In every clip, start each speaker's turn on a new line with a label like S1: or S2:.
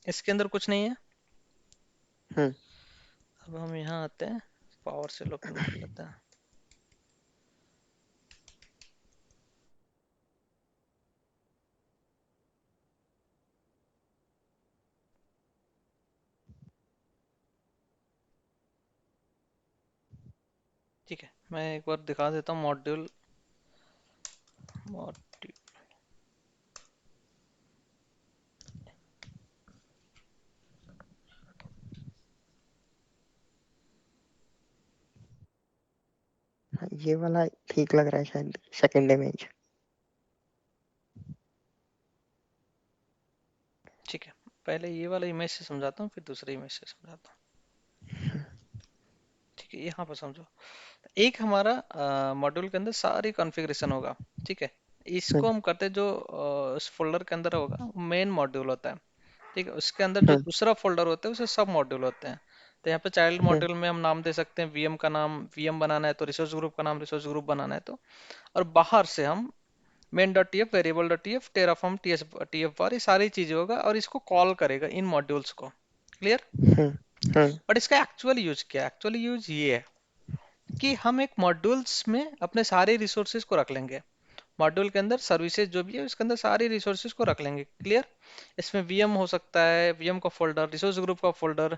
S1: इसके अंदर कुछ नहीं है।
S2: हम्म।
S1: अब हम यहाँ आते हैं, पावर सेल ओपन कर लेते हैं। ठीक है, मैं एक बार दिखा देता हूँ मॉड्यूल। मॉड्यूल
S2: हाँ, ये वाला ठीक लग रहा है शायद, सेकंड इमेज।
S1: ठीक है, पहले ये वाला इमेज से समझाता हूँ, फिर दूसरे इमेज से समझाता हूँ। ठीक है, यहाँ पर समझो। एक हमारा मॉड्यूल के अंदर सारी कॉन्फ़िगरेशन होगा। ठीक है, इसको
S2: हम्म।
S1: हम करते हैं जो इस फोल्डर के अंदर होगा वो मेन मॉड्यूल होता है। ठीक है, उसके अंदर जो
S2: हम्म।
S1: दूसरा फोल्डर होता है उसे सब मॉड्यूल होते हैं। तो यहाँ पे चाइल्ड
S2: हम्म।
S1: मॉड्यूल में हम नाम दे सकते हैं, वीएम का नाम वीएम बनाना है तो रिसोर्स ग्रुप का नाम रिसोर्स ग्रुप बनाना है तो। और बाहर से हम main dot TF, variable dot TF, Terraform TS TF bar, ये सारी चीजें होगा और इसको कॉल करेगा इन मॉड्यूल्स को। क्लियर?
S2: हम्म। हम्म।
S1: बट इसका एक्चुअल यूज क्या है? एक्चुअल यूज ये है कि हम एक मॉड्यूल्स में अपने सारे रिसोर्सेज को रख लेंगे। मॉड्यूल के अंदर सर्विसेज जो भी है उसके अंदर सारी रिसोर्सेज को रख लेंगे। क्लियर? इसमें वीएम हो सकता है, वीएम का फोल्डर, रिसोर्स ग्रुप का फोल्डर,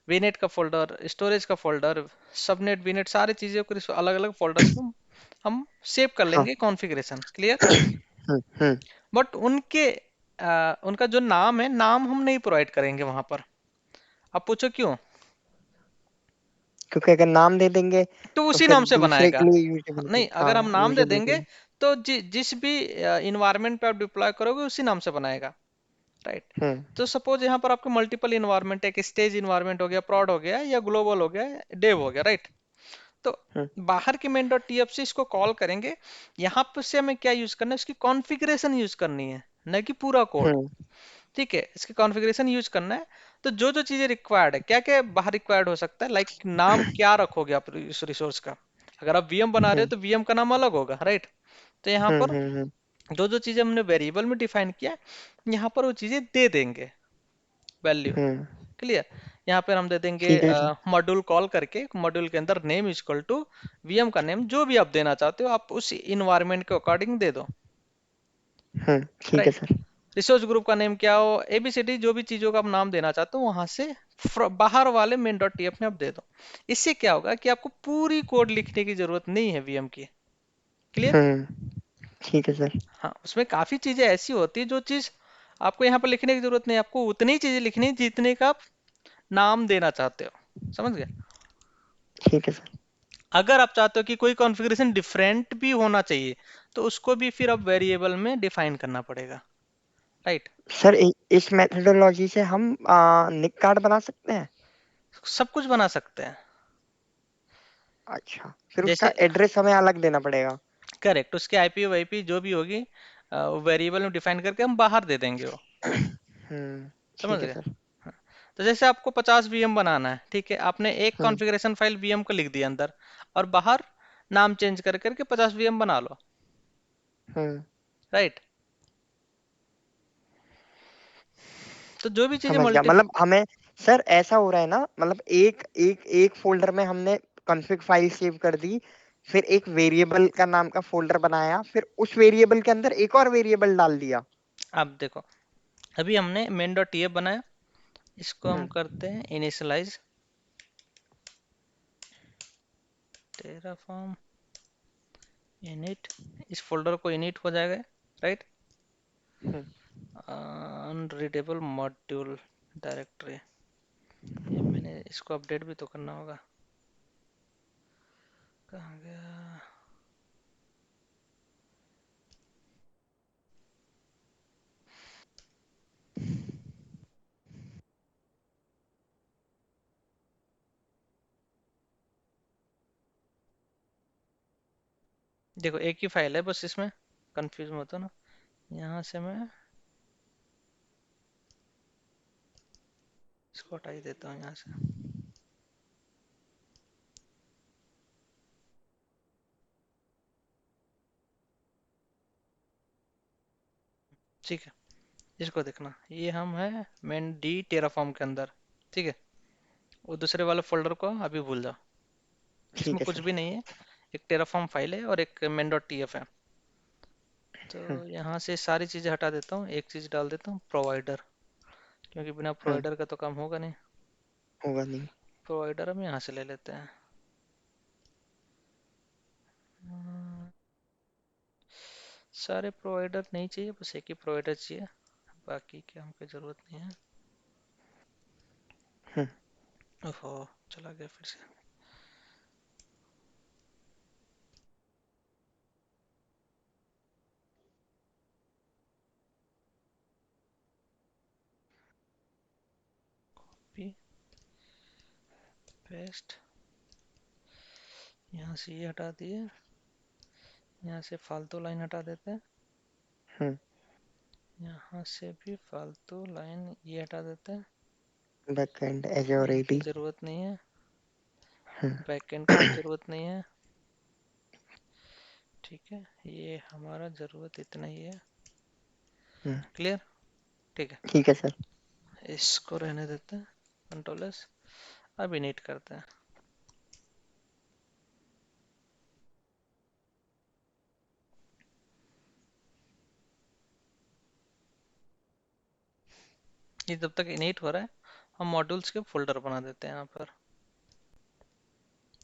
S1: वीनेट का फोल्डर, स्टोरेज का फोल्डर, सबनेट वीनेट, सारी चीजों को अलग अलग फोल्डर्स में हम सेव कर
S2: हाँ।
S1: लेंगे कॉन्फ़िगरेशन। क्लियर?
S2: हम्म।
S1: बट उनका जो नाम है, नाम हम नहीं प्रोवाइड करेंगे वहां पर। आप पूछो क्यों?
S2: क्योंकि अगर नाम दे देंगे
S1: तो
S2: तो
S1: उसी
S2: फिर
S1: नाम से
S2: दूसरे
S1: बनाएगा।
S2: के लिए यूजेबल
S1: नहीं, अगर हम
S2: हाँ,
S1: नाम दे
S2: यूजेबल के
S1: देंगे
S2: लिए।
S1: तो जिस भी इन्वायरमेंट पे आप डिप्लॉय करोगे उसी नाम से बनाएगा। राइट?
S2: हम्म।
S1: तो सपोज यहाँ पर आपके मल्टीपल इन्वायरमेंट है, एक स्टेज इन्वायरमेंट हो गया, prod हो गया, या ग्लोबल हो गया, डेव हो गया। राइट? तो
S2: हम्म।
S1: बाहर के मेन डॉट टीएफ से इसको कॉल करेंगे। यहाँ पर से हमें क्या यूज करना है? उसकी कॉन्फ़िगरेशन यूज करनी है, न कि पूरा कोड।
S2: हम्म।
S1: ठीक है, इसकी कॉन्फ़िगरेशन यूज करना है। तो जो जो चीजें रिक्वायर्ड है, क्या क्या बाहर रिक्वायर्ड हो सकता है, लाइक नाम क्या रखोगे आप इस रिसोर्स का। अगर आप वीएम बना रहे हो
S2: हम्म।
S1: तो वीएम का नाम अलग होगा। राइट? तो यहाँ
S2: हम्म।
S1: पर जो जो चीजें हमने वेरिएबल में डिफाइन किया है, यहाँ पर वो चीजें दे देंगे वैल्यू।
S2: हम्म।
S1: क्लियर? यहाँ पर हम दे देंगे
S2: ठीक है सर।
S1: मॉड्यूल कॉल करके, मॉड्यूल के अंदर name is equal to VM का नेम, जो भी आप देना चाहते हो आप उस इन्वायरमेंट के अकॉर्डिंग दे दो।
S2: ठीक है
S1: राइट?
S2: सर।
S1: रिसोर्स ग्रुप का नेम क्या हो, एबीसीडी, जो भी चीजों का आप नाम देना चाहते हो वहां से बाहर वाले मेन डॉट टीएफ में आप दे दो। इससे क्या होगा कि आपको पूरी कोड लिखने की जरूरत नहीं है वीएम की। क्लियर?
S2: ठीक है सर।
S1: हाँ, उसमें काफी चीजें ऐसी होती है जो चीज आपको यहाँ पर लिखने की जरूरत नहीं है, आपको उतनी चीजें लिखनी है जितने का आप नाम देना चाहते हो। समझ गए?
S2: ठीक है सर।
S1: अगर आप चाहते हो कि कोई कॉन्फ़िगरेशन डिफरेंट भी होना चाहिए तो उसको भी फिर आप वेरिएबल में डिफाइन करना पड़ेगा। राइट?
S2: सर इस मेथोडोलॉजी से हम निक कार्ड बना सकते हैं?
S1: सब कुछ बना सकते हैं।
S2: अच्छा, फिर उसका
S1: जैसे,
S2: एड्रेस हमें अलग देना पड़ेगा?
S1: करेक्ट, उसके आईपी वाईपी जो भी होगी वेरिएबल में डिफाइन करके हम बाहर दे देंगे वो। समझ
S2: ठीक है
S1: गए?
S2: सर।
S1: हाँ। तो जैसे आपको 50 वीएम बनाना है, ठीक है, आपने एक
S2: हम्म।
S1: कॉन्फ़िगरेशन फाइल वीएम को लिख दिया अंदर, और बाहर नाम चेंज कर करके 50 वीएम बना लो।
S2: हम्म।
S1: राइट? तो जो भी चीजें
S2: समझ गया,
S1: मल्टी।
S2: मतलब हमें सर ऐसा हो रहा है ना, मतलब एक एक एक फोल्डर में हमने कॉन्फ़िग फाइल सेव कर दी, फिर एक वेरिएबल का नाम का फोल्डर बनाया, फिर उस वेरिएबल के अंदर एक और वेरिएबल डाल दिया।
S1: आप देखो, अभी हमने मेन डॉट टीएफ बनाया, इसको हम
S2: हम्म।
S1: करते हैं इनिशियलाइज टेराफॉर्म इनिट। इस फोल्डर को इनिट हो जाएगा। राइट?
S2: हम्म।
S1: अनरीडेबल मॉड्यूल डायरेक्टरी, ये मैंने इसको अपडेट भी तो करना होगा। कहाँ गया? देखो, एक ही फाइल है बस, इसमें कंफ्यूज मत हो ना। यहाँ से मैं इसको हटा ही देता हूँ यहाँ से। ठीक है, इसको देखना, ये हम है मेन डी टेराफॉर्म के अंदर, ठीक है। वो दूसरे वाले फोल्डर को अभी भूल जाओ, इसमें
S2: ठीक है
S1: कुछ
S2: सर।
S1: भी नहीं है। एक टेराफॉर्म फाइल है और एक मेन डॉट टी एफ है। तो
S2: हम्म।
S1: यहाँ से सारी चीज़ें हटा देता हूँ, एक चीज़ डाल देता हूँ प्रोवाइडर, क्योंकि बिना
S2: हम्म।
S1: प्रोवाइडर का तो काम होगा नहीं।
S2: होगा नहीं।
S1: प्रोवाइडर हम यहाँ से ले लेते हैं। हम्म, सारे प्रोवाइडर नहीं चाहिए, बस एक ही प्रोवाइडर चाहिए, बाकी की हमको ज़रूरत नहीं है।
S2: हम्म।
S1: ओहो, चला गया फिर से। कॉपी पेस्ट, यहाँ से ये हटा दिए, यहाँ से फालतू लाइन हटा देते हैं,
S2: हम्म।
S1: यहाँ से भी फालतू लाइन ये हटा देते हैं,
S2: बैकएंड एजयोर
S1: इनकी
S2: एडी।
S1: ज़रूरत नहीं है,
S2: हम्म।
S1: बैकएंड की भी ज़रूरत नहीं है, ठीक है। ये हमारा ज़रूरत इतना ही है।
S2: हम्म।
S1: क्लियर, ठीक है।
S2: ठीक है सर।
S1: इसको रहने देते हैं, कंट्रोल एस। अब इनिट करते हैं। ये जब तक इनिट हो रहा है, हम मॉड्यूल्स के फोल्डर बना देते हैं यहाँ पर,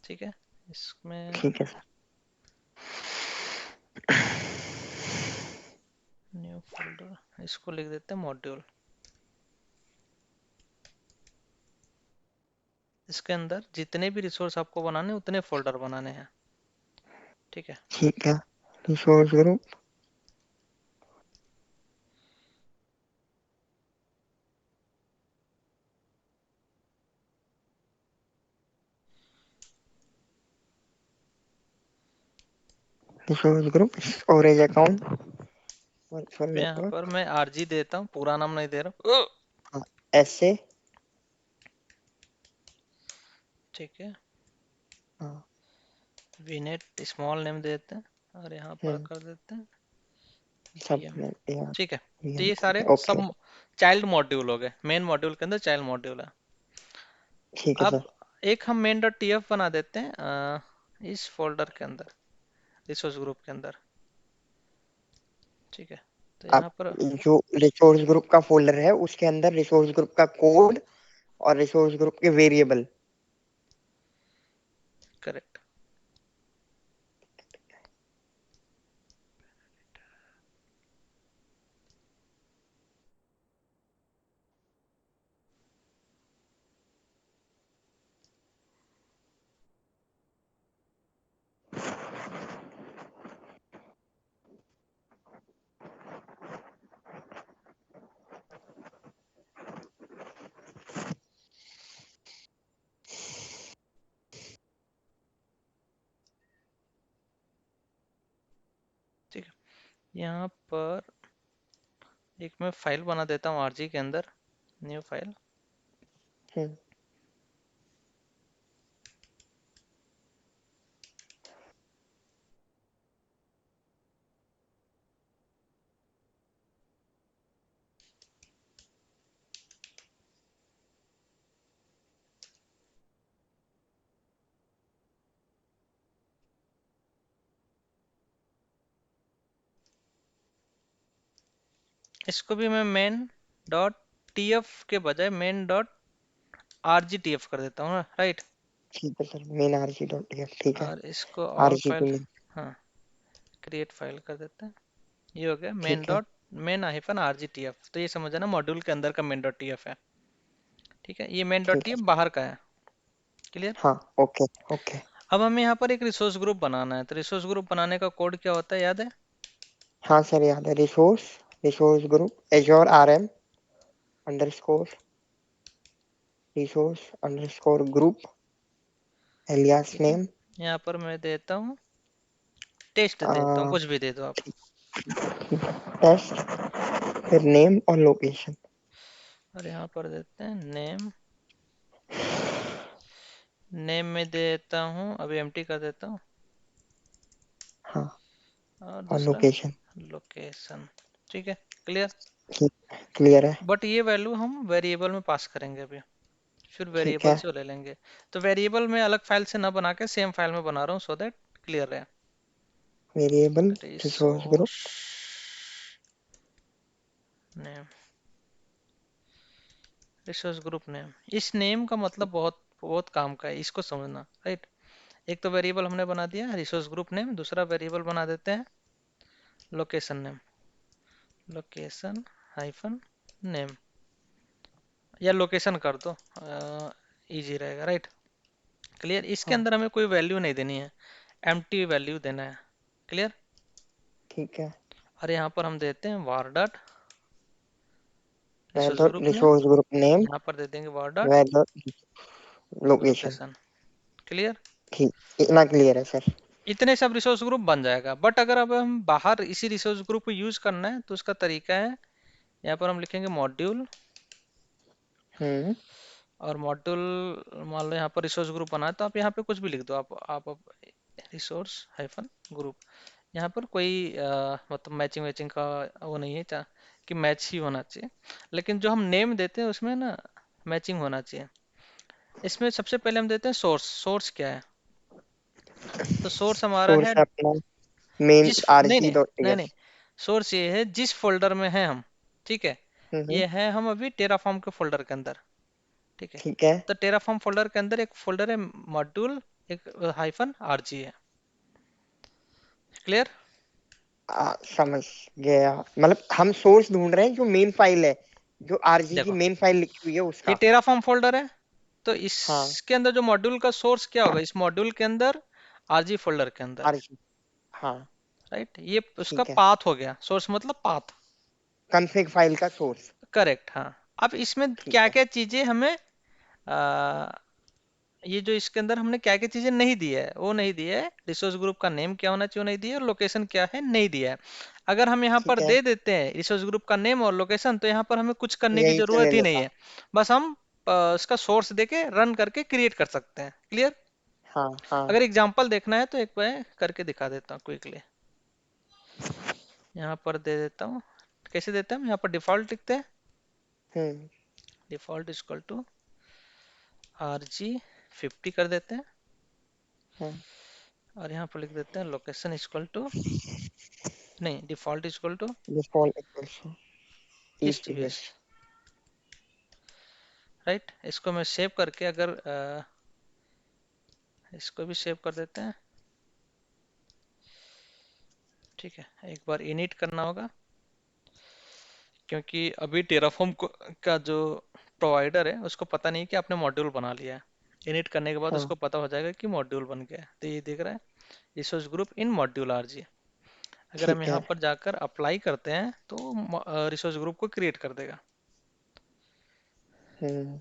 S1: ठीक है। इसमें
S2: ठीक है सर।
S1: न्यू फोल्डर, इसको लिख देते हैं मॉड्यूल। इसके अंदर जितने भी रिसोर्स आपको बनाने उतने फोल्डर बनाने हैं, ठीक है।
S2: ठीक है। Resource group. Resource group storage account virtual
S1: यहाँ पर
S2: नेटवर्क।
S1: मैं आरजी देता हूँ, पूरा नाम नहीं दे रहा हूँ,
S2: ऐसे।
S1: ठीक है।
S2: हाँ।
S1: विनेट स्मॉल नेम देते हैं और यहाँ पर
S2: हम्म।
S1: कर देते हैं
S2: सब
S1: वीएम,
S2: नेट यार।
S1: ठीक है। तो ये
S2: ठीक
S1: सारे
S2: है ओके।
S1: सब चाइल्ड मॉड्यूल हो गए, मेन मॉड्यूल के अंदर चाइल्ड मॉड्यूल है।
S2: ठीक है
S1: अब
S2: सर।
S1: एक हम मेन डॉट टीएफ बना देते हैं इस फोल्डर के अंदर, रिसोर्स ग्रुप के अंदर, ठीक है। तो
S2: आप
S1: यहाँ पर
S2: जो रिसोर्स ग्रुप का फोल्डर है उसके अंदर रिसोर्स ग्रुप का कोड और रिसोर्स ग्रुप के वेरिएबल।
S1: करेक्ट, ठीक है। यहाँ पर एक मैं फाइल बना देता हूँ आरजी के अंदर, न्यू फाइल।
S2: हम्म।
S1: इसको भी मैं मेन डॉट टीएफ के बजाय मेन डॉट आरजीटीएफ कर देता हूँ, राइट।
S2: ठीक है सर। मेन आरजी डॉट ठीक है।
S1: और इसको all
S2: RG
S1: file,
S2: to main.
S1: हाँ, क्रिएट फाइल कर देते हैं। ये हो गया मेन
S2: ठीक है।
S1: Dot main hyphen RGTF. तो ये समझ ना मॉड्यूल के अंदर का मेन डॉट टीएफ है, ठीक है। ये मेन डॉट
S2: ठीक है
S1: टीएफ
S2: सर।
S1: बाहर का है, क्लियर।
S2: हाँ। ओके। ओके।
S1: अब हमें यहाँ पर एक रिसोर्स ग्रुप बनाना है, तो रिसोर्स ग्रुप बनाने का कोड क्या होता है, याद है।
S2: हाँ सर याद है। Resource resource group azure RM underscore resource underscore group alias
S1: ठीक है,
S2: नेम।
S1: यहाँ पर मैं देता हूँ टेस्ट, देता हूँ, कुछ भी दे दो आप।
S2: टेस्ट। फिर नेम और लोकेशन।
S1: और यहाँ पर देते हैं नेम, नेम में देता हूँ, अभी एम्प्टी कर देता हूँ।
S2: हाँ।
S1: और
S2: और
S1: दूसरा
S2: लोकेशन।
S1: लोकेशन, ठीक है, क्लियर।
S2: ठीक। क्लियर है।
S1: बट ये वैल्यू हम वेरिएबल में पास करेंगे अभी, फिर
S2: ठीक
S1: वेरिएबल
S2: है।
S1: से वो ले लेंगे। तो वेरिएबल में अलग फाइल से ना बना के सेम फाइल में बना रहा हूँ सो दैट क्लियर है।
S2: Variable resource
S1: resource
S2: group.
S1: Name, resource group name, इस नेम का मतलब बहुत बहुत काम का है, इसको समझना, राइट। एक तो वेरिएबल हमने बना दिया रिसोर्स ग्रुप नेम, दूसरा वेरिएबल बना देते हैं location name, location hyphen name, या लोकेशन कर दो, इजी रहेगा, राइट। क्लियर, इसके
S2: हाँ
S1: अंदर हमें कोई वैल्यू नहीं देनी है, एम्प्टी वैल्यू देना है। क्लियर।
S2: ठीक है।
S1: और यहाँ पर हम देते हैं var डॉट रिसोर्स
S2: वेदर
S1: group name,
S2: resource group name.
S1: यहाँ पर दे देंगे var डॉट
S2: वेदर लोकेशन।
S1: लोकेशन। क्लियर।
S2: ठीक, इतना क्लियर है सर।
S1: इतने सब रिसोर्स ग्रुप बन जाएगा। बट अगर अब हम बाहर इसी रिसोर्स ग्रुप को यूज करना है तो उसका तरीका है, यहाँ पर हम लिखेंगे मॉड्यूल,
S2: हम्म।
S1: और मॉड्यूल, मान लो यहाँ पर रिसोर्स ग्रुप बना है तो आप यहाँ पे कुछ भी लिख दो, आप रिसोर्स हाइफन ग्रुप, यहाँ पर कोई मतलब मैचिंग मैचिंग का वो नहीं है कि मैच ही होना चाहिए, लेकिन जो हम नेम देते हैं उसमें ना मैचिंग होना चाहिए। इसमें सबसे पहले हम देते हैं सोर्स। सोर्स क्या है? तो सोर्स हमारा
S2: सोर्स
S1: है
S2: अपना मेन
S1: जिस, नहीं
S2: आरजी
S1: नहीं
S2: डॉट
S1: नहीं नहीं,
S2: टीएक्स।
S1: सोर्स ये है जिस फोल्डर में है हम, ठीक है।
S2: हम्म।
S1: ये है हम अभी टेराफॉर्म के फोल्डर के अंदर, ठीक है।
S2: ठीक है।
S1: तो टेराफॉर्म फोल्डर के अंदर एक फोल्डर है मॉड्यूल, एक हाइफन आरजी है। क्लियर।
S2: समझ गया, मतलब हम सोर्स ढूंढ रहे हैं जो मेन फाइल है, जो आरजी की
S1: देखो
S2: मेन फाइल लिखी हुई है
S1: ये
S2: उसका।
S1: टेराफॉर्म फोल्डर है, तो
S2: हाँ
S1: इसके अंदर जो मॉड्यूल का सोर्स क्या होगा, इस मॉड्यूल के अंदर आरजी फोल्डर के अंदर,
S2: आरजी। हाँ
S1: राइट। ये उसका
S2: ठीक है।
S1: पाथ हो गया, सोर्स मतलब पाथ।
S2: कॉन्फ़िग फाइल का सोर्स।
S1: करेक्ट, हाँ। अब इसमें
S2: ठीक
S1: क्या
S2: है।
S1: क्या चीजें हमें, आ, ये जो इसके अंदर हमने क्या क्या चीजें नहीं दी है वो नहीं दी है, रिसोर्स ग्रुप का नेम क्या होना चाहिए वो नहीं दिया है, और लोकेशन क्या है नहीं दिया है। अगर हम यहाँ पर
S2: ठीक है।
S1: दे देते हैं रिसोर्स ग्रुप का नेम और लोकेशन तो यहाँ पर हमें कुछ करने की
S2: यही से ले
S1: जरूरत ही नहीं
S2: लेगा।
S1: है, बस हम इसका सोर्स देके रन करके क्रिएट कर सकते हैं। क्लियर।
S2: हाँ हाँ।
S1: अगर एग्जांपल देखना है तो एक बार करके दिखा देता हूँ क्विकली, यहाँ पर दे देता हूँ। कैसे देते हैं हम, यहाँ पर डिफॉल्ट लिखते हैं,
S2: हम्म।
S1: डिफॉल्ट इक्वल टू RG50 कर देते हैं,
S2: हम्म।
S1: और यहाँ पर लिख देते हैं लोकेशन इक्वल टू, नहीं default equal to
S2: default equals east
S1: east
S2: west.
S1: West, right. इसको मैं सेव करके अगर इसको भी सेव कर देते हैं, ठीक है। एक बार इनिट करना होगा क्योंकि अभी टेराफॉर्म का जो प्रोवाइडर है उसको पता नहीं कि आपने मॉड्यूल बना लिया है। इनिट करने के बाद
S2: हाँ
S1: उसको पता हो जाएगा कि मॉड्यूल बन गया है। तो ये दिख रहा है resource group in module RG. अगर हम
S2: ठीक
S1: यहाँ
S2: है।
S1: पर जाकर अप्लाई करते हैं तो रिसोर्स ग्रुप को क्रिएट कर देगा।
S2: हम्म।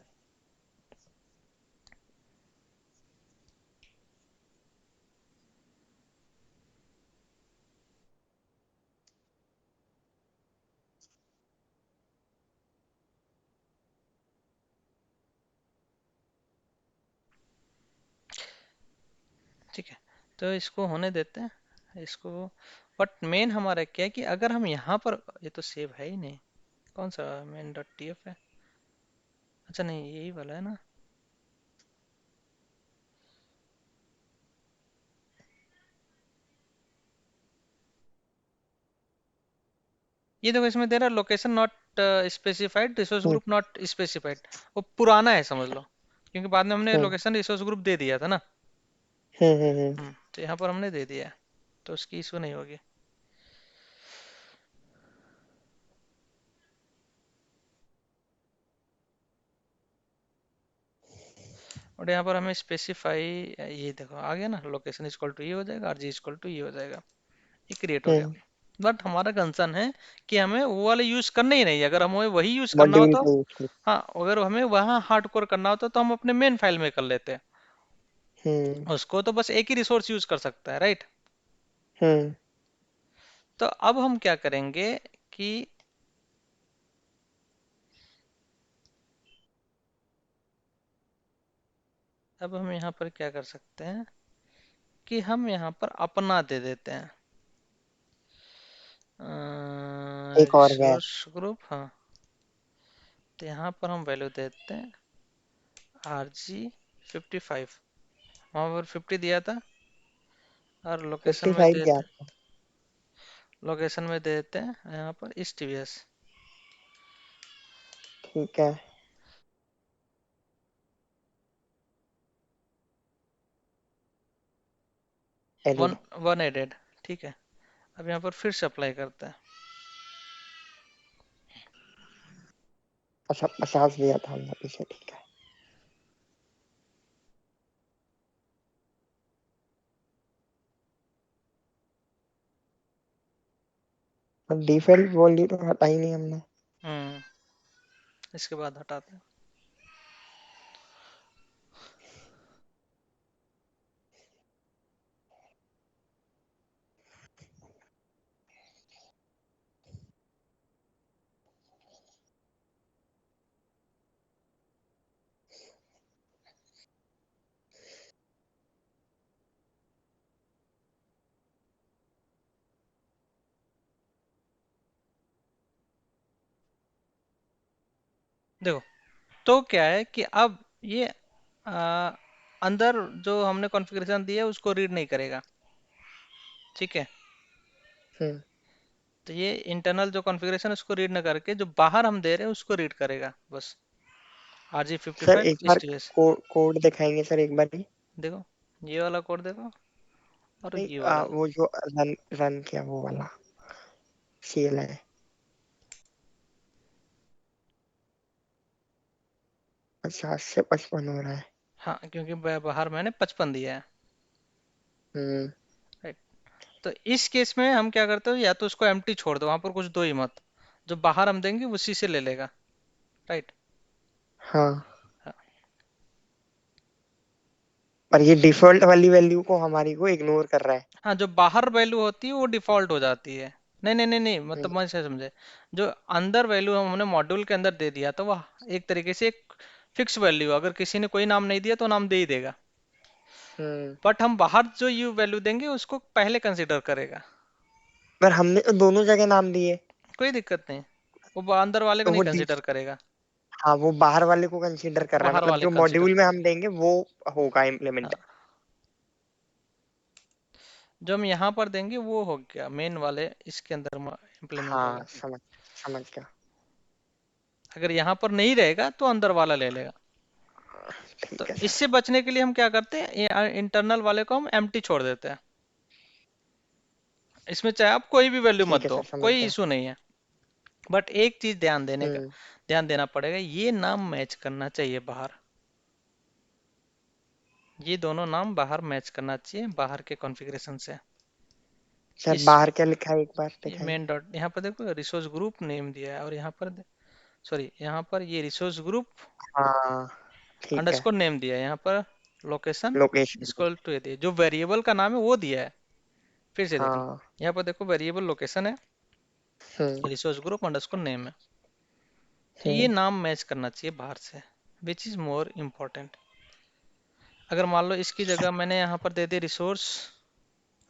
S1: ठीक है, तो इसको होने देते हैं इसको। बट मेन हमारा क्या है कि अगर हम यहाँ पर, ये तो सेव है ही नहीं, कौन सा मेन डॉट टी एफ है, अच्छा नहीं यही वाला है ना। ये देखो इसमें दे रहा है location not specified, resource
S2: hmm.
S1: Group not specified. वो पुराना है समझ लो, क्योंकि बाद में हमने
S2: हम्म।
S1: लोकेशन रिसोर्स ग्रुप दे दिया था ना।
S2: हम्म।
S1: तो यहाँ पर हमने दे दिया है, तो उसकी इशू नहीं होगी। और यहाँ पर हमें स्पेसिफाई, ये देखो आ गया ना, लोकेशन इक्वल टू ये हो जाएगा, आरजी इक्वल टू ये हो जाएगा, ये क्रिएट हो गया।
S2: हम्म।
S1: बट हमारा कंसर्न है कि हमें वो वाले यूज करना ही नहीं है। अगर हमें वही यूज करना हो
S2: मॉड्यूल
S1: तो,
S2: का यूज।
S1: हाँ अगर हमें वहाँ हार्ड कोर करना होता तो हम अपने मेन फाइल में कर लेते हैं।
S2: हम्म।
S1: उसको तो बस एक ही रिसोर्स यूज कर सकता है, राइट।
S2: हम्म।
S1: तो अब हम क्या करेंगे कि अब हम यहाँ पर क्या कर सकते हैं कि हम यहाँ पर अपना दे देते हैं
S2: एक और गैर।
S1: रिसोर्स ग्रुप, हाँ। तो यहाँ पर हम वैल्यू देते हैं RG55, वहाँ पर 50 दिया था, और लोकेशन
S2: फिफ्टी
S1: में
S2: फाइव क्या?
S1: देते लोकेशन में दे देते हैं यहाँ पर ईस्ट टीवीएस।
S2: ठीक है।
S1: One
S2: added.
S1: 188, ठीक है। अब यहाँ पर फिर से अप्लाई करते हैं।
S2: अच्छा 50 दिया था हमने पीछे, ठीक है। डिफॉल्ट वैल्यू तो हटा ही नहीं हमने।
S1: हम्म, इसके बाद हटाते हैं। देखो, तो क्या है कि अब ये अंदर जो हमने कॉन्फ़िगरेशन दिया है उसको रीड नहीं करेगा, ठीक है।
S2: हम्म।
S1: तो ये इंटरनल जो कॉन्फ़िगरेशन है उसको रीड ना करके जो बाहर हम दे रहे हैं उसको रीड करेगा बस।
S2: सर
S1: RG55
S2: एक बार
S1: STS।
S2: कोड दिखाएंगे सर एक बार ही?
S1: देखो, ये वाला कोड देखो, और
S2: नहीं
S1: ये वाला।
S2: वो जो रन रन किया वो वाला सीएल है। 50 से 55 हो रहा है।
S1: हाँ, क्योंकि बाहर मैंने 55 दिया है,
S2: हम्म।
S1: राइट। तो इस केस में हम क्या करते हो, या तो उसको एम्प्टी छोड़ दो, वहां पर कुछ दो ही मत, जो बाहर हम देंगे उसी से ले लेगा, राइट।
S2: हाँ,
S1: हाँ,
S2: पर ये डिफॉल्ट वाली वैल्यू को हमारी को इग्नोर कर रहा है।
S1: हाँ, जो बाहर वैल्यू होती है वो डिफॉल्ट हो जाती है। नहीं नहीं नहीं नहीं, मतलब
S2: हम्म।
S1: मैं से समझे, जो अंदर वैल्यू हमने मॉड्यूल के अंदर दे दिया तो वह एक तरीके से एक फिक्स वैल्यू, अगर किसी ने कोई नाम नहीं दिया तो नाम दे ही देगा।
S2: हम्म।
S1: बट हम बाहर जो यू वैल्यू देंगे उसको पहले कंसिडर करेगा।
S2: पर हमने तो दोनों जगह नाम दिए।
S1: कोई दिक्कत नहीं, वो अंदर वाले को
S2: तो
S1: नहीं
S2: वो
S1: कंसिडर करेगा,
S2: हाँ, वो बाहर वाले को कंसीडर कर रहा है,
S1: बाहर
S2: मतलब
S1: वाले
S2: जो
S1: कंसिडर
S2: मॉड्यूल में हम
S1: करेगा।
S2: देंगे वो होगा इम्प्लीमेंट।
S1: हाँ, जो हम यहाँ पर देंगे वो हो गया मेन वाले इसके अंदर इम्प्लीमेंट
S2: हाँ,
S1: होगा।
S2: समझ समझ गया।
S1: अगर यहाँ पर नहीं रहेगा तो अंदर वाला ले लेगा। तो
S2: ठीक है सर।
S1: इससे बचने के लिए हम क्या करते हैं, इंटरनल वाले को हम एम्प्टी छोड़ देते हैं। इसमें चाहे आप कोई भी वैल्यू मत
S2: ठीक है
S1: दो,
S2: सर, समझ
S1: कोई
S2: गया।
S1: इशू नहीं है। बट एक चीज
S2: हम्म।
S1: ध्यान देना पड़ेगा, ये नाम मैच करना चाहिए बाहर। ये दोनों नाम बाहर मैच करना चाहिए, बाहर के कॉन्फ़िगरेशन से।
S2: सर
S1: इस
S2: बाहर क्या लिखा है एक बार
S1: ये
S2: दिखाएंगे?
S1: मेन डॉट यहाँ पर देखो, रिसोर्स ग्रुप नेम दिया है, और यहाँ पर सॉरी, यहाँ पर ये रिसोर्स ग्रुप
S2: हाँ, ठीक है।
S1: अंडरस्कोर नेम दिया है, यहाँ पर लोकेशन
S2: लोकेशन।
S1: इक्वल टू ये दिया, जो वेरिएबल का नाम है वो दिया है। फिर से देख लो,
S2: हाँ।
S1: यहाँ पर देखो वेरिएबल लोकेशन है,
S2: हम्म।
S1: रिसोर्स ग्रुप अंडरस्कोर नेम है। तो ये
S2: हम्म।
S1: नाम मैच करना चाहिए बाहर से, विच इज मोर इम्पोर्टेंट। अगर मान लो इसकी जगह मैंने यहाँ पर दे दी रिसोर्स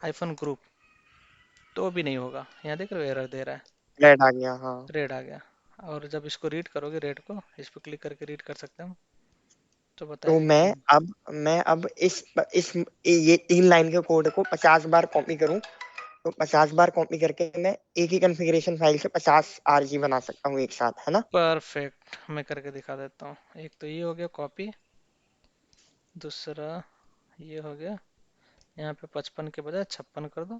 S1: हाइफन ग्रुप, तो भी नहीं होगा। यहाँ देख रहे हो एरर दे रहा है,
S2: रेड आ गया, हाँ।
S1: रेड आ गया। और जब इसको रीड करोगे, रेड को इस पर क्लिक करके रीड कर सकते हैं हम, तो
S2: तो
S1: बताएगा कि
S2: मैं अब इस ये 3 लाइन के कोड को 50 बार कॉपी करूं, तो 50 बार कॉपी करके मैं एक ही कॉन्फ़िगरेशन फाइल से 50 आरजी बना सकता हूँ एक साथ, है ना?
S1: परफेक्ट। मैं करके दिखा देता हूँ। एक तो ये हो गया कॉपी, दूसरा ये हो गया, यहाँ पे 55 के बजाय 56 कर दो,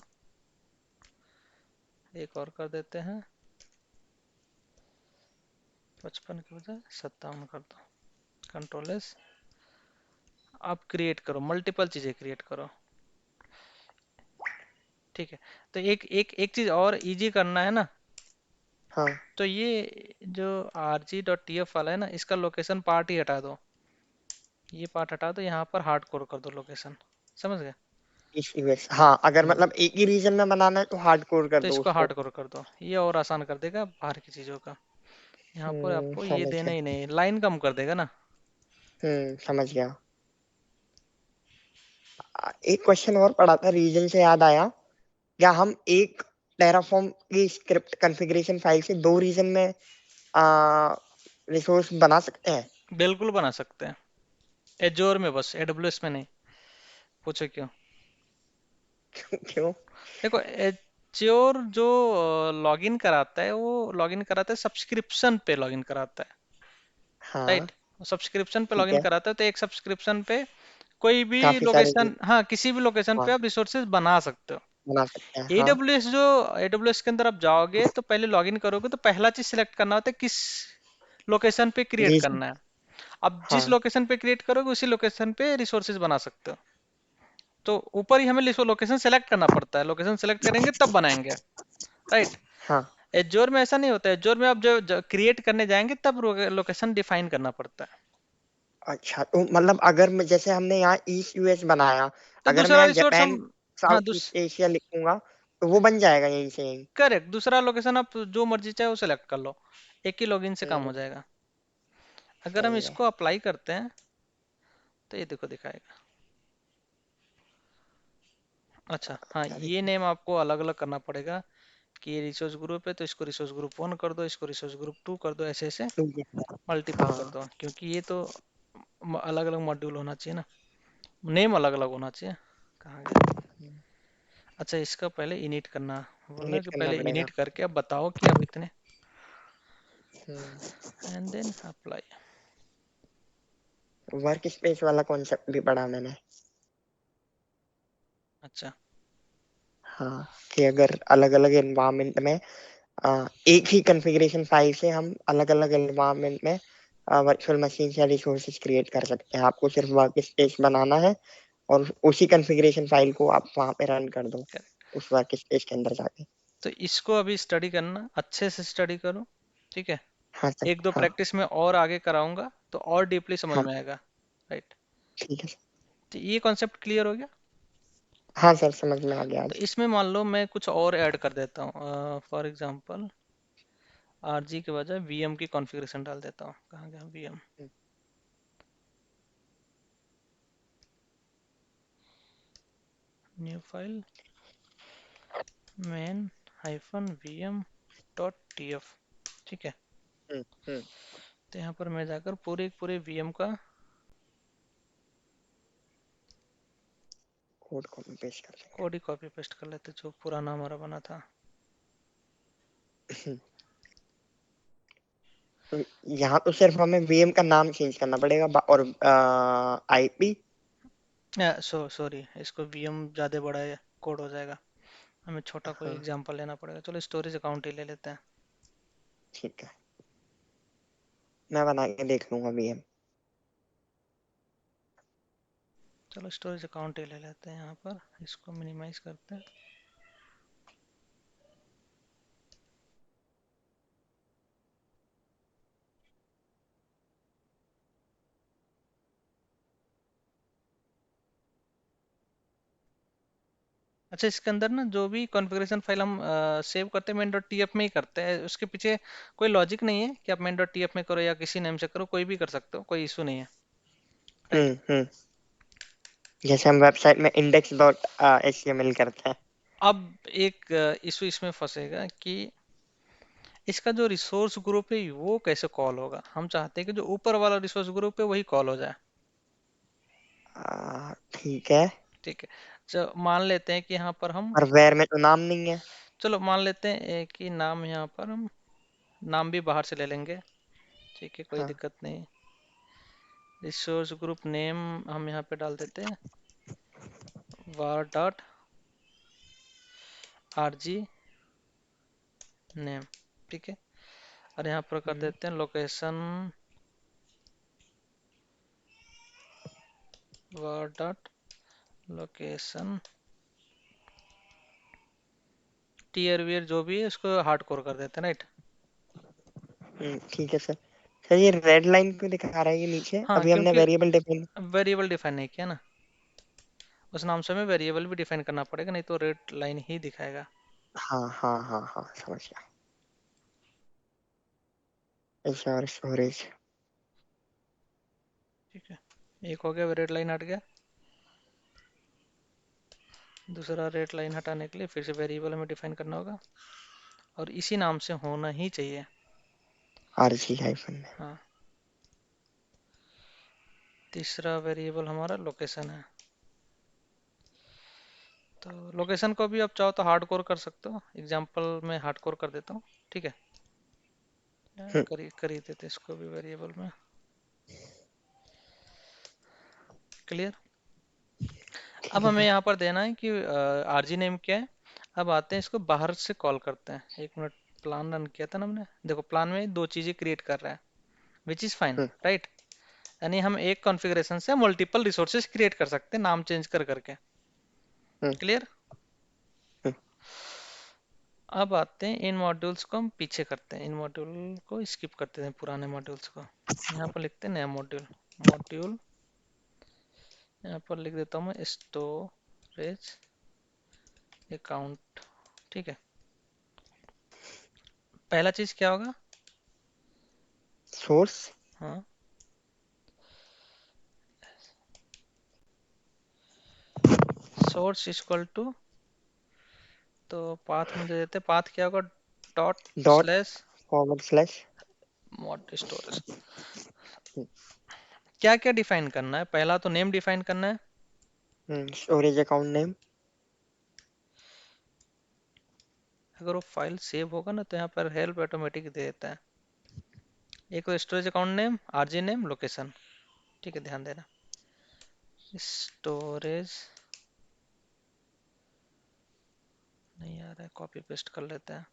S1: एक और कर देते हैं, 55 के बजाय 57 कर दो, कंट्रोल एस। आप क्रिएट करो, मल्टीपल चीजें क्रिएट करो, ठीक है। तो एक चीज और इजी करना है ना,
S2: हाँ।
S1: तो ये जो rg.tf वाला है ना, इसका लोकेशन पार्ट ही हटा दो, ये पार्ट हटा दो, यहाँ पर हार्ड कोड कर दो लोकेशन, समझ गए।
S2: इस यूएस, हाँ, अगर
S1: हम्म,
S2: मतलब एक ही रीजन में बनाना है तो हार्ड कोड कर
S1: तो
S2: दो
S1: इसको
S2: उसको।
S1: हार्ड कोड कर दो, ये और आसान कर देगा बाहर की चीजों का। यहाँ पर आपको ये
S2: समझ
S1: देना
S2: गया।
S1: ही नहीं, लाइन कम कर देगा ना।
S2: समझ गया। एक क्वेश्चन और पड़ा था, रीजन से याद आया। क्या हम टेराफॉर्म की स्क्रिप्ट कॉन्फ़िगरेशन फाइल से 2 रीजन में रिसोर्स बना सकते हैं?
S1: बिल्कुल बना सकते हैं, एजोर में, बस एडब्ल्यूएस में नहीं। पूछो क्यों।
S2: क्यों?
S1: देखो एज्योर जो लॉगिन कराता है, वो लॉगिन कराता है सब्सक्रिप्शन पे लॉगिन कराता है,
S2: हाँ।
S1: राइट। सब्सक्रिप्शन पे
S2: ठीक
S1: लॉगिन
S2: है।
S1: कराता है, तो एक सब्सक्रिप्शन पे कोई भी
S2: काफी सारे।
S1: लोकेशन, हाँ किसी भी लोकेशन
S2: हाँ,
S1: पे आप रिसोर्सेज बना सकते हो।
S2: बना सकते हैं, हाँ।
S1: एडब्ल्यूएस जो, एडब्ल्यूएस के अंदर आप जाओगे तो पहले लॉगिन करोगे तो पहला चीज सिलेक्ट करना होता है किस लोकेशन पे क्रिएट
S2: रीजन।
S1: करना है। अब जिस
S2: हाँ।
S1: लोकेशन पे क्रिएट करोगे उसी लोकेशन पे रिसोर्सेज बना सकते हो। तो ऊपर ही हमें लोकेशन सेलेक्ट करना पड़ता है, लोकेशन सेलेक्ट करेंगे तब बनाएंगे, राइट।
S2: हाँ।
S1: एज्योर में ऐसा नहीं होता है, एज्योर में आप जो क्रिएट करने जाएंगे तब लोकेशन डिफाइन करना पड़ता है।
S2: अच्छा, तो मतलब अगर मैं, जैसे हमने यहाँ ईस्ट यूएस बनाया,
S1: तो
S2: अगर मैं
S1: दूसरा
S2: यहाँ
S1: रिसोर्स हम,
S2: जापान
S1: हाँ
S2: साउथ ईस्ट एशिया लिखूंगा, तो वो बन जाएगा यहीं से यहीं?
S1: करेक्ट, दूसरा लोकेशन आप जो मर्जी चाहे वो सेलेक्ट कर लो, एक ही लॉगिन से काम
S2: हम्म,
S1: हो जाएगा। अगर हम
S2: सही है।
S1: इसको अप्लाई करते हैं तो ये देखो दिखाएगा। अच्छा हाँ,
S2: क्या
S1: ये
S2: दिखा?
S1: नेम आपको अलग अलग करना पड़ेगा कि ये रिसोर्स ग्रुप है तो इसको रिसोर्स ग्रुप 1 कर दो, इसको रिसोर्स ग्रुप 2 कर दो, ऐसे ऐसे
S2: ठीक है।
S1: मल्टीपल कर
S2: हाँ।
S1: दो, क्योंकि ये तो अलग अलग मॉड्यूल होना चाहिए ना, नेम अलग अलग होना चाहिए। कहाँ गया। अच्छा इसका पहले इनिट करना, बोला
S2: इनिट
S1: कि
S2: करना
S1: पहले
S2: पड़ेगा।
S1: इनिट करके अब बताओ कि आप इतने,
S2: हम्म।
S1: And then apply.
S2: Work space वाला कॉन्सेप्ट भी पढ़ा मैंने।
S1: अच्छा
S2: हाँ, कि अगर अलग अलग एनवायरनमेंट में एक ही कॉन्फ़िगरेशन फाइल से हम अलग अलग एनवायरनमेंट में वर्चुअल मशीन या रिसोर्सेज क्रिएट कर सकते हैं। आपको सिर्फ वर्क स्पेस बनाना है और उसी कॉन्फ़िगरेशन फाइल को आप वहां पे रन कर दो,
S1: करेक्ट।
S2: उस वर्क स्पेस के अंदर जाके।
S1: तो इसको अभी स्टडी करना, अच्छे से स्टडी करो, ठीक है।
S2: हाँ सर,
S1: एक दो
S2: हाँ।
S1: प्रैक्टिस में और आगे कराऊंगा तो और डीपली समझ
S2: हाँ,
S1: में आएगा, राइट।
S2: ठीक है सर।
S1: तो ये कॉन्सेप्ट क्लियर हो गया।
S2: हाँ सर, समझ में आ गया
S1: तो
S2: आज।
S1: इसमें मान लो मैं कुछ और ऐड कर देता हूँ, फॉर एग्जांपल आरजी के बजाय वीएम की कॉन्फ़िगरेशन डाल देता हूँ। कहाँ गया VM, new file, main hyphen VM dot TF, ठीक है।
S2: हम्म। हम्म।
S1: तो यहाँ पर मैं जाकर पूरे पूरे वीएम का
S2: कोड कॉपी पेस्ट कर
S1: कोड ही कॉपी पेस्ट कर लेते जो पुराना हमारा बना था।
S2: देंगे। तो यहाँ तो सिर्फ हमें वीएम का नाम चेंज करना पड़ेगा और आईपी।
S1: सॉरी, इसको वीएम ज़्यादा बड़ा है, कोड हो जाएगा, हमें छोटा कोई
S2: हाँ,
S1: एग्जांपल लेना पड़ेगा। चलो स्टोरेज अकाउंट ही ले लेते हैं।
S2: ठीक है। मैं बना के देख लूंगा वीएम।
S1: चलो स्टोरेज अकाउंट ही ले लेते हैं, यहाँ पर इसको मिनिमाइज करते हैं। अच्छा इसके अंदर ना जो भी कॉन्फ़िगरेशन फाइल हम सेव करते हैं मेन डॉट टीएफ में ही करते हैं, उसके पीछे कोई लॉजिक नहीं है कि आप मेन डॉट टीएफ में करो या किसी नेम से करो, कोई भी कर सकते हो, कोई इशू नहीं है, राइट।
S2: हम्म। जैसे हम वेबसाइट में इंडेक्स डॉट एचटीएमएल करते हैं।
S1: अब एक इशू इसमें फंसेगा कि इसका जो रिसोर्स ग्रुप है वो कैसे कॉल होगा। हम चाहते हैं कि जो ऊपर वाला रिसोर्स ग्रुप है वही कॉल हो जाए,
S2: ठीक है।
S1: ठीक है। मान लेते हैं कि यहाँ पर हम,
S2: और वेर में तो नाम नहीं है।
S1: चलो मान लेते हैं कि नाम यहाँ पर हम नाम भी बाहर से ले लेंगे, ठीक है, कोई
S2: हाँ।
S1: दिक्कत नहीं। रिसोर्स ग्रुप नेम हम यहाँ पे डाल देते हैं var dot R G name, ठीक है। और यहाँ पर कर
S2: हम्म।
S1: देते हैं लोकेशन var डॉट लोकेशन, टीयर वियर जो भी है उसको हार्ड कोर कर देते हैं, राइट।
S2: ठीक है सर। सर, ये रेड लाइन क्यों दिखा रहा है ये नीचे?
S1: हाँ
S2: अभी हमने
S1: क्योंकि
S2: वेरिएबल डिफाइन।
S1: वेरिएबल डिफाइन नहीं किया ना, उस नाम से हमें वेरिएबल भी डिफाइन करना पड़ेगा, नहीं तो रेड लाइन ही दिखाएगा।
S2: हाँ हाँ हाँ हाँ, समझ गया। ऐसा और स्टोरेज।
S1: ठीक है, एक हो गया रेड लाइन हट गया। दूसरा रेड लाइन हटाने के लिए फिर से वेरिएबल हमें डिफाइन करना होगा और इसी नाम से होना ही चाहिए।
S2: RG हाइफन में।
S1: हाँ, तीसरा वेरिएबल हमारा लोकेशन है। तो लोकेशन को भी आप चाहो तो हार्ड कोर कर सकते हो, एग्जांपल में हार्ड कोर कर देता हूँ, ठीक है।
S2: हम्म,
S1: कर ही देते इसको भी वेरिएबल में। क्लियर। अब
S2: ठीक
S1: हमें
S2: है।
S1: यहाँ पर देना है कि आरजी नेम क्या है। अब आते हैं इसको बाहर से कॉल करते हैं। एक मिनट, प्लान रन किया था ना हमने, देखो प्लान में दो चीजें क्रिएट कर रहा है, which is fine,
S2: hmm,
S1: right. यानी हम एक कॉन्फ़िगरेशन से मल्टीपल रिसोर्सेज क्रिएट कर सकते हैं, नाम चेंज कर करके।
S2: हम्म,
S1: क्लियर।
S2: हम्म,
S1: अब आते हैं इन मॉड्यूल्स को हम पीछे करते हैं, इन मॉड्यूल को स्किप करते हैं, पुराने मॉड्यूल्स को। यहाँ पर लिखते हैं नया मॉड्यूल। मॉड्यूल यहाँ पर लिख देता हूँ मैं स्टोरेज अकाउंट, ठीक है। पहला चीज क्या होगा।
S2: सोर्स।
S1: हाँ, सोर्स इक्वल टू, तो पाथ में दे देते, पाथ क्या होगा, dot
S2: dot
S1: slash
S2: forward slash.
S1: Mod storage. क्या क्या डिफाइन करना है, पहला तो नेम डिफाइन करना है।
S2: Storage account name.
S1: अगर वो फाइल सेव होगा ना तो यहाँ पर हेल्प ऑटोमेटिक दे देता है। एक तो storage account name, RG name, location, ठीक है, ध्यान देना। स्टोरेज नहीं आ रहा है, कॉपी पेस्ट कर लेते हैं।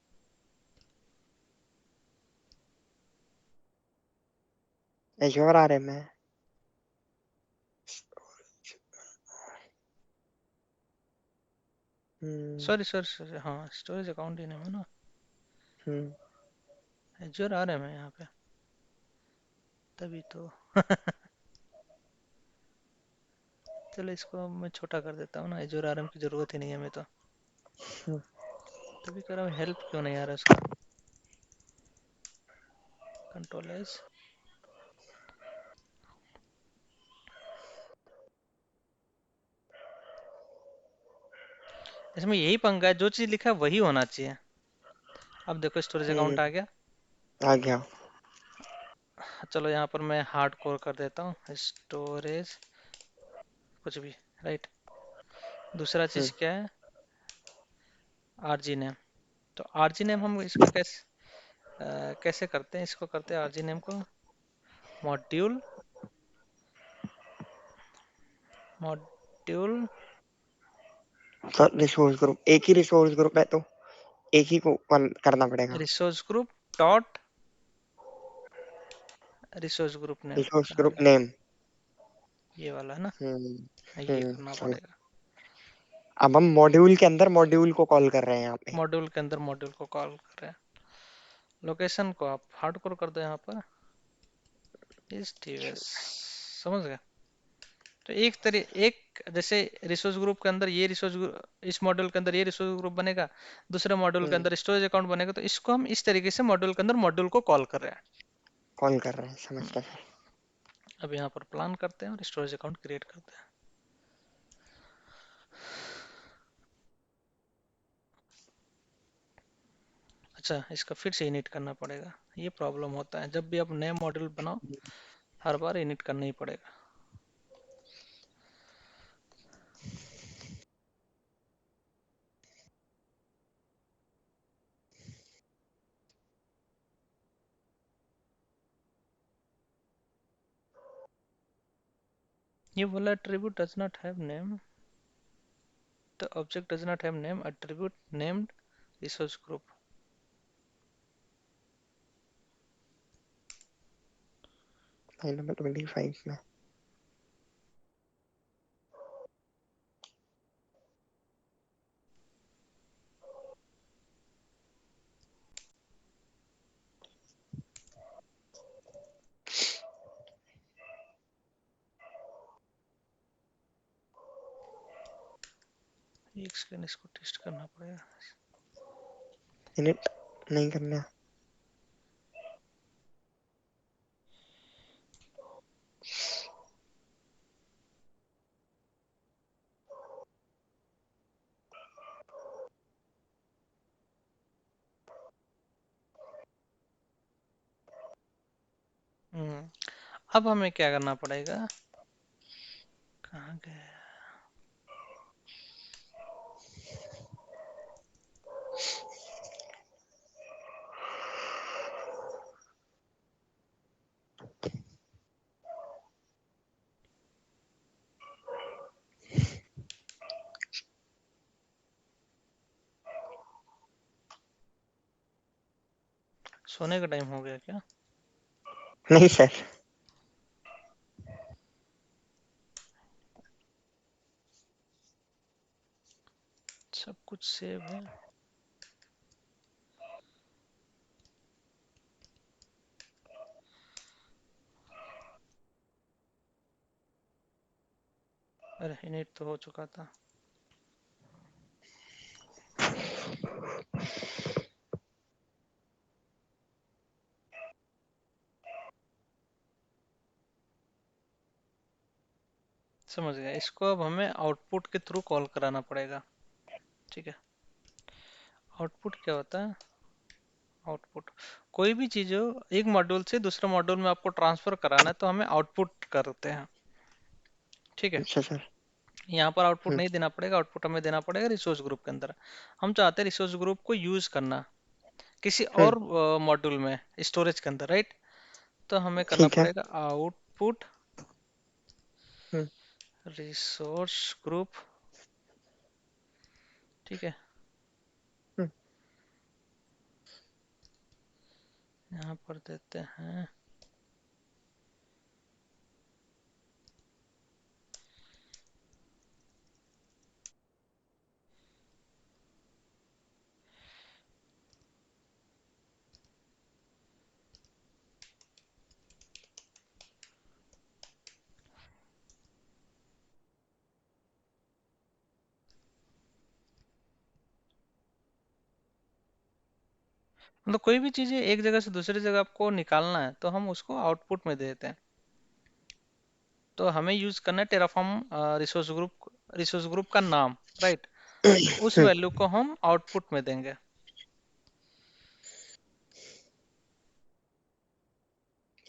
S2: एज्योर आरएम है। हम्म,
S1: सॉरी सॉरी सॉरी, हाँ स्टोरेज अकाउंट ही नेम है ना,
S2: हम्म,
S1: एज्योर आ रहा है मैं यहाँ पे, तभी तो चलो इसको मैं छोटा कर देता हूँ ना, एज्योर आरएम की जरूरत ही नहीं है हमें तो।
S2: हम्म,
S1: तभी कर रहा हूँ, हेल्प क्यों नहीं आ रहा उसका। कंट्रोल एस, इसमें यही पंगा है, जो चीज लिखा है वही होना चाहिए। अब देखो स्टोरेज अकाउंट आ
S2: हम्म,
S1: गया।
S2: आ गया।
S1: चलो यहाँ पर मैं हार्ड कोर कर देता हूँ, स्टोरेज कुछ भी, राइट। दूसरा चीज
S2: हम्म,
S1: क्या है, आरजी नेम। तो आरजी नेम हम इसको कैसे करते हैं, इसको करते हैं आरजी नेम को module, module
S2: sir resource group, एक ही रिसोर्स ग्रुप है तो एक ही को करना पड़ेगा।
S1: Resource group dot resource group name,
S2: resource
S1: कहाँ
S2: ग्रुप
S1: गया,
S2: नेम।
S1: ये वाला है ना,
S2: हम्म,
S1: ये करना
S2: समझ।
S1: पड़ेगा।
S2: अब हम मॉड्यूल के अंदर मॉड्यूल को कॉल कर रहे हैं यहाँ पे।
S1: मॉड्यूल के अंदर मॉड्यूल को कॉल कर रहे हैं। लोकेशन को आप हार्ड कोर कर दो यहाँ पर, इस टीवीएस, समझ गए। तो एक जैसे रिसोर्स ग्रुप के अंदर ये रिसोर्स, इस मॉड्यूल के अंदर ये रिसोर्स ग्रुप बनेगा, दूसरे मॉड्यूल के
S2: हम्म,
S1: अंदर स्टोरेज अकाउंट बनेगा, तो इसको हम इस तरीके से मॉड्यूल के अंदर मॉड्यूल को कॉल कर रहे हैं।
S2: कॉल कर रहे हैं, समझ
S1: हम्म,
S2: गया सर।
S1: अब यहाँ पर प्लान करते हैं और स्टोरेज अकाउंट क्रिएट करते हैं। अच्छा, इसका फिर से इनिट करना पड़ेगा, ये प्रॉब्लम होता है जब भी आप नए मॉड्यूल बनाओ, हर बार इनिट करना ही पड़ेगा। ये बोला attribute does not have name, the object does not have name, attribute named resource group।
S2: Line number 25 में।
S1: एक सेकंड, इसको टेस्ट करना पड़ेगा।
S2: इनिट नहीं करना।
S1: अब हमें क्या करना पड़ेगा, कहाँ गए, सोने का टाइम हो गया क्या?
S2: नहीं सर।
S1: सब कुछ सेव है। अरे इनिट तो हो चुका था। समझ गया, इसको अब हमें आउटपुट के थ्रू कॉल कराना पड़ेगा। ठीक है, आउटपुट क्या होता है? आउटपुट कोई भी चीज हो, एक मॉड्यूल से दूसरे मॉड्यूल में आपको ट्रांसफर कराना है तो हमें आउटपुट करते हैं। ठीक है,
S2: अच्छा सर।
S1: यहाँ पर आउटपुट
S2: हम्म।
S1: नहीं देना पड़ेगा, आउटपुट हमें देना पड़ेगा रिसोर्स ग्रुप के अंदर। हम चाहते हैं रिसोर्स ग्रुप को यूज करना किसी
S2: हम्म।
S1: और मॉड्यूल में, स्टोरेज के अंदर, राइट? तो हमें करना
S2: ठीक है।
S1: पड़ेगा आउटपुट
S2: हम्म।
S1: Resource group. ठीक है,
S2: हम्म।
S1: यहाँ पर देते हैं मतलब कोई भी चीज़ एक जगह से दूसरी जगह आपको निकालना है तो हम उसको आउटपुट में देते हैं। तो हमें यूज करना है टेराफॉर्म रिसोर्स ग्रुप का नाम, राइट? तो उस वैल्यू को हम आउटपुट में देंगे।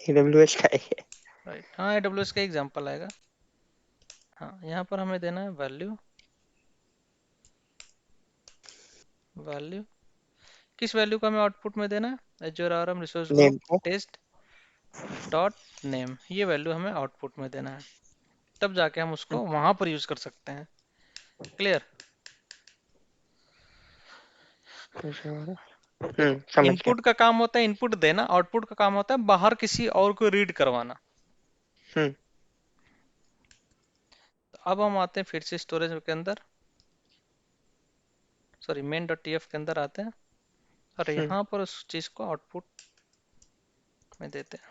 S2: AWS का है ये।
S1: राइट, हाँ AWS का एग्जांपल आएगा। हाँ, यहाँ पर हमें देना है वैल्यू। वैल्यू किस वैल्यू को हमें आउटपुट में देना है? Azure RM resource group
S2: name को।
S1: टेस्ट डॉट नेम, ये वैल्यू हमें आउटपुट में देना है। तब जाके हम उसको वहां पर यूज कर सकते हैं। क्लियर? देखो,
S2: समझ गया।
S1: इनपुट का काम होता है इनपुट देना, आउटपुट का काम होता है बाहर किसी और को रीड करवाना।
S2: हम्म।
S1: तो अब हम आते हैं फिर से स्टोरेज के अंदर, सॉरी मेन डॉट टीएफ के अंदर आते हैं और
S2: हम्म।
S1: यहाँ पर उस चीज को आउटपुट में देते हैं।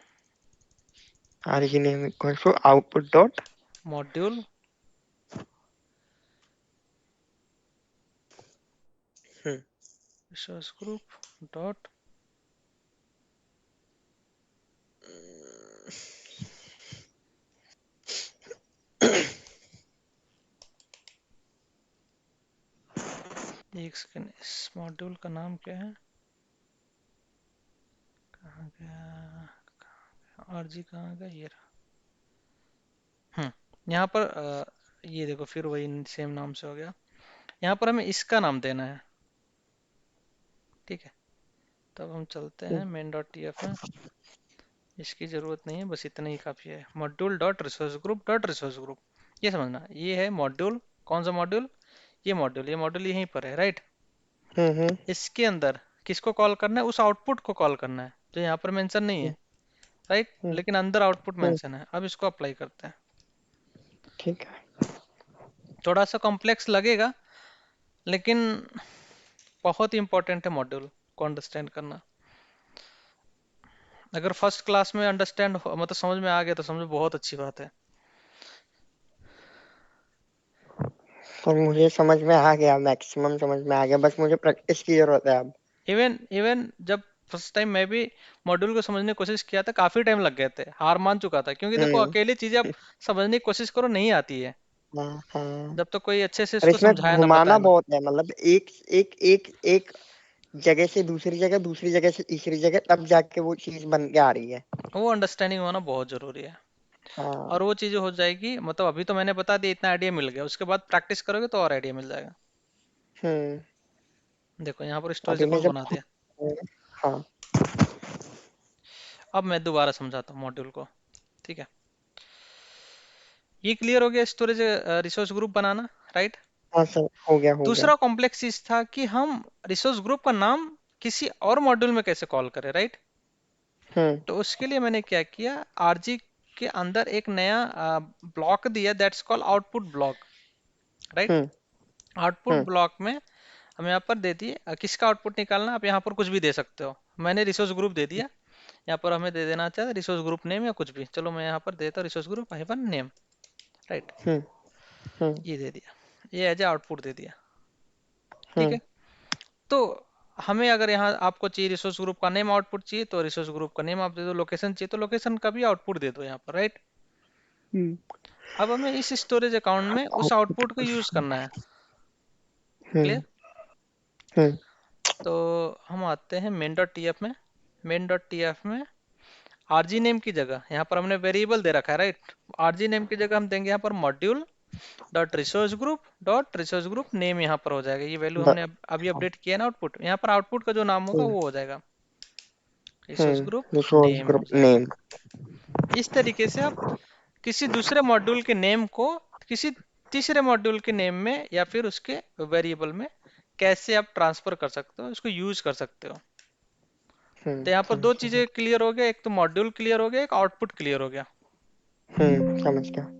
S2: RG name equal to output dot.
S1: Module
S2: हम्म।
S1: रिसोर्स ग्रुप डॉट एक सेकेंड, इस मॉड्यूल का नाम क्या है? कहाँ गया, आरजी कहाँ गया, ये रहा। यहाँ पर ये देखो फिर वही सेम नाम से हो गया। यहाँ पर हमें इसका नाम देना है। ठीक है, तब हम चलते हैं मेन डॉट टीएफ में। इसकी जरूरत नहीं है, बस इतना ही काफी है। मॉड्यूल डॉट रिसोर्स ग्रुप, ये समझना, ये है मॉड्यूल। कौन सा मॉड्यूल? ये मॉड्यूल यहीं पर है, राइट?
S2: हम्म।
S1: इसके अंदर किसको कॉल करना है? उस आउटपुट को कॉल करना है जो यहाँ पर मेंशन नहीं है, राइट?
S2: हम्म।
S1: लेकिन अंदर आउटपुट
S2: हम्म।
S1: मेंशन है। अब इसको अप्लाई करते हैं।
S2: ठीक है।
S1: थोड़ा सा कॉम्प्लेक्स लगेगा लेकिन बहुत इंपॉर्टेंट है मॉड्यूल को अंडरस्टैंड करना। अगर फर्स्ट क्लास में अंडरस्टैंड मतलब समझ में आ गया तो समझो बहुत अच्छी बात है।
S2: तो मुझे समझ में आ गया, मैक्सिमम समझ में आ गया, बस मुझे प्रैक्टिस की जरूरत है अब।
S1: इवन इवन जब फर्स्ट टाइम मैं भी मॉड्यूल को समझने की कोशिश किया था, काफी टाइम लग गए थे, हार मान चुका था, क्योंकि देखो
S2: हम्म।
S1: अकेली चीजें आप समझने की कोशिश करो नहीं आती है
S2: हाँ हाँ।
S1: जब तक कोई अच्छे से
S2: और
S1: इसको
S2: इसमें
S1: समझाया ना
S2: घुमाना
S1: बताया ना।
S2: बहुत है, मतलब एक एक एक एक जगह से दूसरी जगह से तीसरी जगह, तब जाके वो चीज बन के आ रही है।
S1: वो अंडरस्टैंडिंग होना बहुत जरूरी है।
S2: हाँ।
S1: और वो चीजें हो जाएगी, मतलब अभी तो मैंने बता दिया, इतना आइडिया मिल गया, उसके बाद प्रैक्टिस करोगे तो और आइडिया मिल जाएगा।
S2: हम्म।
S1: देखो यहाँ पर
S2: अभी मैं
S1: स्टोरेजेबल
S2: जब
S1: बना
S2: खुद।
S1: दिया।
S2: हाँ।
S1: अब मैं दोबारा समझाता हूँ मॉड्यूल को। ठीक है, ये क्लियर हो गया स्टोरेज रिसोर्स ग्रुप बनाना, राइट।
S2: हाँ सर, हो गया हो गया।
S1: दूसरा कॉम्प्लेक्स चीज था कि हम रिसोर्स ग्रुप का नाम किसी और मॉड्यूल में कैसे कॉल करें, राइट।
S2: हम्म।
S1: तो उसके लिए मैंने क्या किया, आरजी के अंदर एक नया ब्लॉक दिया, that's called output block, right.
S2: Hmm.
S1: Output
S2: hmm.
S1: Block में हम यहाँ पर दे दिए किसका आउटपुट निकालना, आप यहाँ पर कुछ भी दे सकते हो। मैंने रिसोर्स ग्रुप दे दिया, यहाँ पर हमें दे देना चाहे रिसोर्स ग्रुप नेम या कुछ भी, चलो मैं यहाँ पर देता हूँ resource group hyphen name, right.
S2: हम्म। हम्म।
S1: ये दे दिया, ये एज ए आउटपुट दे दिया। ठीक
S2: हम्म।
S1: है, तो हमें अगर यहाँ आपको चाहिए रिसोर्स ग्रुप का नेम आउटपुट चाहिए तो रिसोर्स ग्रुप का नेम आप दे दो, लोकेशन चाहिए तो लोकेशन का भी आउटपुट दे दो यहाँ पर, राइट।
S2: हम्म।
S1: अब हमें इस स्टोरेज अकाउंट में उस आउटपुट को यूज करना है। क्लियर।
S2: हम्म। हम्म।
S1: तो हम आते हैं मेन डॉट टी एफ में। मेन डॉट टी एफ में आरजी नेम की जगह यहाँ पर हमने वेरिएबल दे रखा है, राइट। आरजी नेम की जगह हम देंगे यहाँ पर module dot resource group name, यहाँ पर हो जाएगा। ये वैल्यू
S2: ब-
S1: हमने अभी
S2: हाँ।
S1: अपडेट किया ना, आउटपुट यहाँ पर आउटपुट का जो नाम होगा
S2: हम्म।
S1: वो हो जाएगा रिसोर्स ग्रुप
S2: रिसोर्स
S1: नेम हो
S2: ग्रुप
S1: जाएगा।
S2: नेम।
S1: इस तरीके से आप किसी दूसरे मॉड्यूल के नेम को किसी तीसरे मॉड्यूल के नेम में या फिर उसके वेरिएबल में कैसे आप ट्रांसफर कर सकते हो, इसको यूज कर सकते हो। तो यहाँ पर दो
S2: समझ गया
S1: चीजें
S2: सर।
S1: क्लियर हो गया, एक तो मॉड्यूल क्लियर हो गया, एक आउटपुट क्लियर हो गया।
S2: समझ गया।